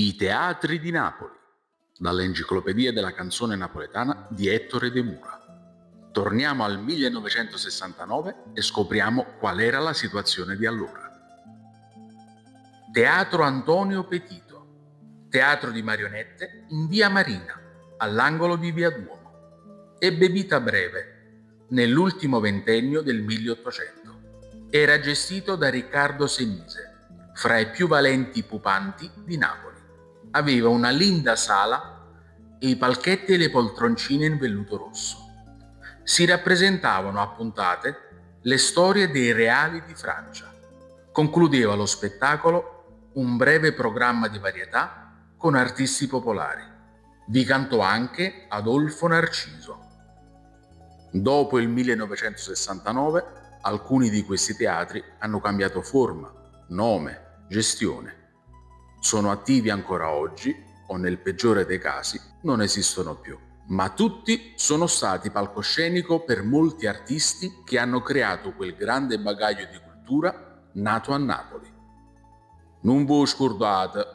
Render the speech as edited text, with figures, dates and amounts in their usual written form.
I teatri di Napoli, dall'Enciclopedia della canzone napoletana di Ettore De Mura. Torniamo al 1969 e scopriamo qual era la situazione di allora. Teatro Antonio Petito, teatro di marionette in via Marina, all'angolo di via Duomo. Ebbe vita breve, nell'ultimo ventennio del 1800. Era gestito da Riccardo Senise, fra i più valenti pupanti di Napoli. Aveva una linda sala e i palchetti e le poltroncine in velluto rosso. Si rappresentavano a puntate le storie dei reali di Francia. Concludeva lo spettacolo un breve programma di varietà con artisti popolari. Vi cantò anche Adolfo Narciso. Dopo il 1969, alcuni di questi teatri hanno cambiato forma, nome, gestione. Sono attivi ancora oggi o, nel peggiore dei casi, non esistono più. Ma tutti sono stati palcoscenico per molti artisti che hanno creato quel grande bagaglio di cultura nato a Napoli. Non vi scordate